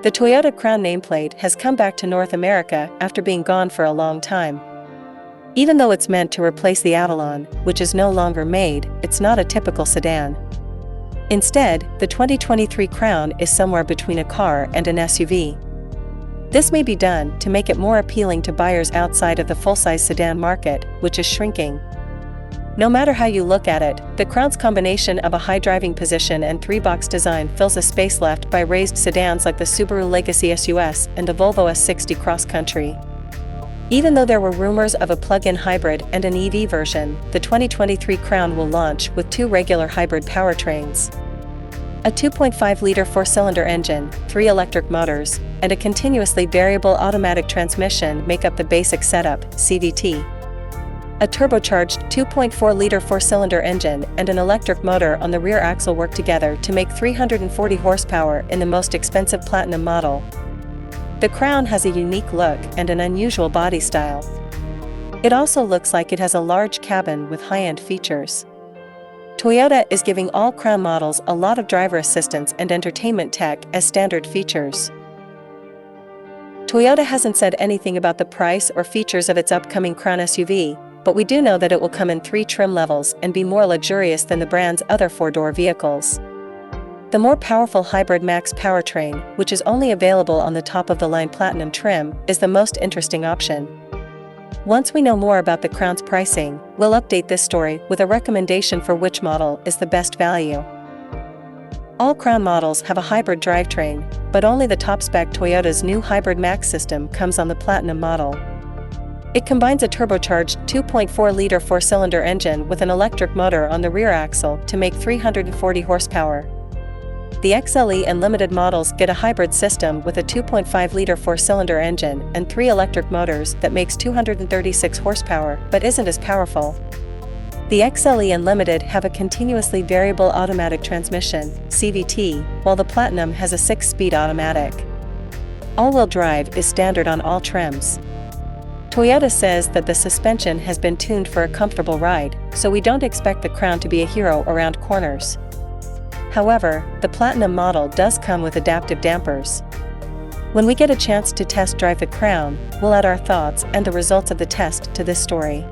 The Toyota Crown nameplate has come back to North America after being gone for a long time. Even though it's meant to replace the Avalon, which is no longer made, it's not a typical sedan. Instead, the 2023 Crown is somewhere between a car and an SUV. This may be done to make it more appealing to buyers outside of the full-size sedan market, which is shrinking. No matter how you look at it, the Crown's combination of a high driving position and three-box design fills a space left by raised sedans like the Subaru Legacy SUS and the Volvo S60 Cross Country. Even though there were rumors of a plug-in hybrid and an EV version, the 2023 Crown will launch with two regular hybrid powertrains. A 2.5-liter four-cylinder engine, 3 electric motors, and a continuously variable automatic transmission make up the basic setup, CVT. A turbocharged 2.4-liter four-cylinder engine and an electric motor on the rear axle work together to make 340 horsepower in the most expensive Platinum model. The Crown has a unique look and an unusual body style. It also looks like it has a large cabin with high-end features. Toyota is giving all Crown models a lot of driver assistance and entertainment tech as standard features. Toyota hasn't said anything about the price or features of its upcoming Crown SUV, but we do know that it will come in 3 trim levels and be more luxurious than the brand's other 4-door vehicles. The more powerful Hybrid Max powertrain, which is only available on the top-of-the-line Platinum trim, is the most interesting option. Once we know more about the Crown's pricing, we'll update this story with a recommendation for which model is the best value. All Crown models have a hybrid drivetrain, but only the top-spec Toyota's new Hybrid Max system comes on the Platinum model. It combines a turbocharged 2.4-liter four-cylinder engine with an electric motor on the rear axle to make 340 horsepower. The XLE and Limited models get a hybrid system with a 2.5-liter four-cylinder engine and 3 electric motors that makes 236 horsepower but isn't as powerful. The XLE and Limited have a continuously variable automatic transmission, CVT, while the Platinum has a 6-speed automatic. All-wheel drive is standard on all trims. Toyota says that the suspension has been tuned for a comfortable ride, so we don't expect the Crown to be a hero around corners. However, the Platinum model does come with adaptive dampers. When we get a chance to test drive the Crown, we'll add our thoughts and the results of the test to this story.